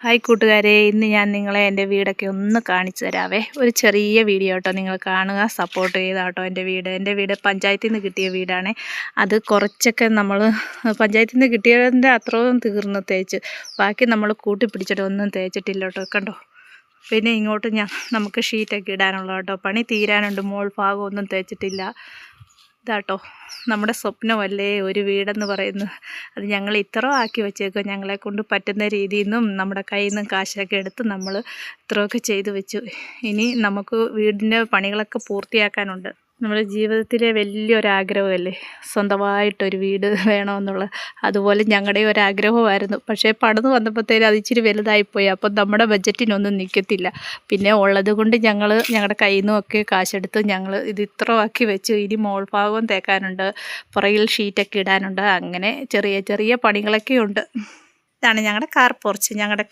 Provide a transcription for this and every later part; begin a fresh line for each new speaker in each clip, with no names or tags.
Hi കൂട്ടുകാരെ, ഇന്ന് ഞാൻ നിങ്ങളെ എൻ്റെ വീടൊക്കെ ഒന്ന് കാണിച്ചു തരാവേ. ഒരു ചെറിയ വീഡിയോ കേട്ടോ, നിങ്ങൾ കാണുക, സപ്പോർട്ട് ചെയ്താട്ടോ. എൻ്റെ വീട് പഞ്ചായത്തിൽ നിന്ന് കിട്ടിയ വീടാണ്. അത് കുറച്ചൊക്കെ നമ്മൾ പഞ്ചായത്തിൽ നിന്ന് കിട്ടിയതിൻ്റെ അത്രയും തീർന്ന് തേച്ച്, ബാക്കി നമ്മൾ കൂട്ടിപ്പിടിച്ചിട്ട് ഒന്നും തേച്ചിട്ടില്ല കേട്ടോ. കണ്ടോ, പിന്നെ ഇങ്ങോട്ട് നമുക്ക് ഷീറ്റൊക്കെ ഇടാനുള്ള കേട്ടോ, പണി തീരാനുണ്ട്. മോൾ ഭാഗം ഒന്നും തേച്ചിട്ടില്ല. ഇതാട്ടോ നമ്മുടെ സ്വപ്നമല്ലേ ഒരു വീടെന്ന് പറയുന്നത്. അത് ഞങ്ങൾ ഇത്ര ആക്കി വെച്ചേക്കുക. ഞങ്ങളെ കൊണ്ട് പറ്റുന്ന രീതിയിൽ നിന്നും നമ്മുടെ കയ്യിൽ നിന്നും കാശൊക്കെ എടുത്ത് നമ്മൾ ഇത്രയൊക്കെ ചെയ്തു വെച്ചു. ഇനി നമുക്ക് വീടിൻ്റെ പണികളൊക്കെ പൂർത്തിയാക്കാനുണ്ട്. നമ്മുടെ ജീവിതത്തിലെ വലിയൊരാഗ്രഹമല്ലേ സ്വന്തമായിട്ടൊരു വീട് വേണമെന്നുള്ളത്. അതുപോലെ ഞങ്ങളുടെ ഒരാഗ്രഹമായിരുന്നു. പക്ഷേ പണിത് വന്നപ്പോഴത്തേനും അത് ഇച്ചിരി വലുതായിപ്പോയി. അപ്പം നമ്മുടെ ബഡ്ജറ്റിനൊന്നും നിൽക്കത്തില്ല. പിന്നെ ഉള്ളത് കൊണ്ട് ഞങ്ങളുടെ കയ്യിൽ നിന്നൊക്കെ കാശെടുത്ത് ഞങ്ങൾ ഇത് ഇത്ര ആക്കി വെച്ചു. ഇനി മോൾ ഭാഗവും തേക്കാനുണ്ട്, പുറകിൽ ഷീറ്റൊക്കെ ഇടാനുണ്ട്. അങ്ങനെ ചെറിയ ചെറിയ പണികളൊക്കെ ഉണ്ട്. ഇതാണ് ഞങ്ങളുടെ കാർ പോർച്ച്. ഞങ്ങളുടെ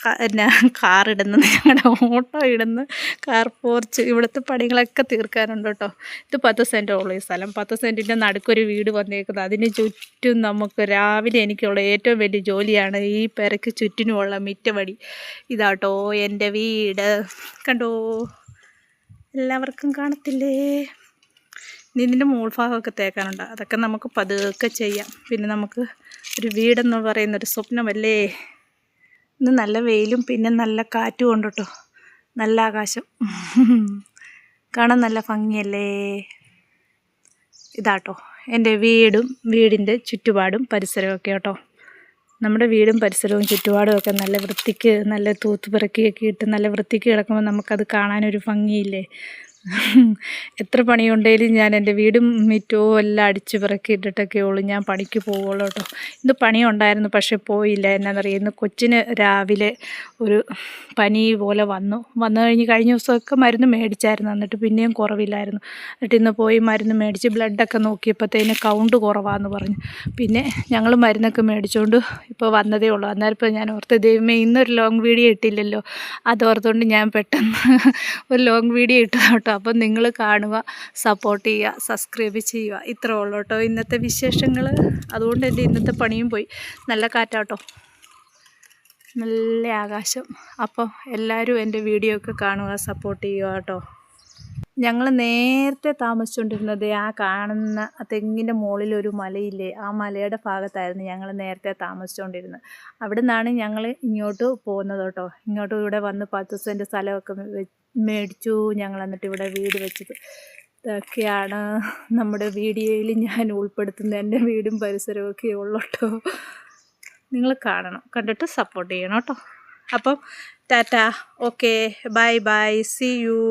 കാർ ഇടുന്നത്, ഞങ്ങളുടെ ഓട്ടോ ഇടുന്ന കാർ പോർച്ച്. ഇവിടുത്തെ പണികളൊക്കെ തീർക്കാനുണ്ട് കേട്ടോ. ഇത് 10 സെൻറ്റ് ഉള്ള ഈ സ്ഥലം. 10 സെൻറ്റിൻ്റെ നടുക്കൊരു വീട് വന്നേക്കുന്നത്. അതിന് ചുറ്റും നമുക്ക് രാവിലെ എനിക്കുള്ള ഏറ്റവും വലിയ ജോലിയാണ് ഈ പെരക്ക് ചുറ്റിനുമുള്ള മിറ്റവടി. ഇതാട്ടോ എൻ്റെ വീട്. കണ്ടോ, എല്ലാവർക്കും കാണത്തില്ലേ? ഇതിൻ്റെ മൂൾഭാഗമൊക്കെ തേക്കാനുണ്ട്. അതൊക്കെ നമുക്ക് പതുക്കെ ചെയ്യാം. പിന്നെ നമുക്ക് ഒരു വീടെന്ന് പറയുന്നൊരു സ്വപ്നമല്ലേ. ഇന്ന് നല്ല വെയിലും പിന്നെ നല്ല കാറ്റും ഉണ്ട് കേട്ടോ. നല്ല ആകാശം കാണാൻ നല്ല ഭംഗിയല്ലേ. ഇതാട്ടോ എൻ്റെ വീടിൻ്റെ ചുറ്റുപാടും പരിസരമൊക്കെ കേട്ടോ. നമ്മുടെ വീടും പരിസരവും ചുറ്റുപാടും ഒക്കെ നല്ല വൃത്തിക്ക്, നല്ല തൂത്തുപിറക്കിയൊക്കെ ഇട്ട് നല്ല വൃത്തിക്ക് കിടക്കുമ്പോൾ നമുക്കത് കാണാനൊരു ഭംഗിയില്ലേ. എത്ര പണിയുണ്ടെങ്കിലും ഞാൻ എൻ്റെ വീടും മിറ്റവും എല്ലാം അടിച്ച് പിറക്കി ഇട്ടിട്ടൊക്കെ ഉള്ളൂ ഞാൻ പണിക്ക് പോവുള്ളൂ കേട്ടോ. ഇന്ന് പണിയുണ്ടായിരുന്നു, പക്ഷേ പോയില്ല. എന്നാണെന്നറിയാം, ഇന്ന് കൊച്ചിന് രാവിലെ ഒരു പനി പോലെ വന്നു കഴിഞ്ഞ ദിവസമൊക്കെ മരുന്ന് മേടിച്ചായിരുന്നു. എന്നിട്ട് പിന്നെയും കുറവില്ലായിരുന്നു. എന്നിട്ട് ഇന്ന് പോയി മരുന്ന് മേടിച്ച് ബ്ലഡൊക്കെ നോക്കിയപ്പോഴത്തേന് കൗണ്ട് കുറവാന്ന് പറഞ്ഞു. പിന്നെ ഞങ്ങൾ മരുന്നൊക്കെ മേടിച്ചുകൊണ്ട് ഇപ്പോൾ വന്നതേ ഉള്ളൂ. അന്നേരം ഇപ്പോൾ ഞാൻ ഓർത്ത്, ദൈവമേ ഇന്നൊരു ലോങ് വീഡിയോ ഇട്ടില്ലല്ലോ. അതോർത്തുകൊണ്ട് ഞാൻ പെട്ടെന്ന് ഒരു ലോങ് വീഡിയോ ഇട്ടതാണ് കേട്ടോ. അപ്പം നിങ്ങൾ കാണുക, സപ്പോർട്ട് ചെയ്യുക, സബ്സ്ക്രൈബ് ചെയ്യുക. ഇത്രേ ഉള്ളൂ കേട്ടോ ഇന്നത്തെ വിശേഷങ്ങൾ. അതുകൊണ്ട് എൻ്റെ ഇന്നത്തെ പണിയും പോയി. നല്ല കാറ്റാട്ടോ, നല്ല ആകാശം. അപ്പോൾ എല്ലാവരും എൻ്റെ വീഡിയോ ഒക്കെ കാണുക, സപ്പോർട്ട് ചെയ്യുക കേട്ടോ. ഞങ്ങൾ നേരത്തെ താമസിച്ചുകൊണ്ടിരുന്നത് ആ കാണുന്ന തെങ്ങിൻ്റെ മുകളിലൊരു മലയില്ലേ, ആ മലയുടെ ഭാഗത്തായിരുന്നു ഞങ്ങൾ നേരത്തെ താമസിച്ചുകൊണ്ടിരുന്നത്. അവിടെ നിന്നാണ് ഞങ്ങൾ ഇങ്ങോട്ട് പോകുന്നത് കേട്ടോ. ഇവിടെ വന്ന് 10 സെൻറ്റ് സ്ഥലമൊക്കെ മേടിച്ചു ഞങ്ങൾ. എന്നിട്ട് ഇവിടെ വീട് വെച്ചത്. ഇതൊക്കെയാണ് നമ്മുടെ വീഡിയോയിൽ ഞാൻ ഉൾപ്പെടുത്തുന്നത്. എൻ്റെ വീടും പരിസരവും ഒക്കെ ഉള്ളൂ കേട്ടോ. നിങ്ങൾ കാണണം, കണ്ടിട്ട് സപ്പോർട്ട് ചെയ്യണം കേട്ടോ. അപ്പം tata, okay, bye bye, see U.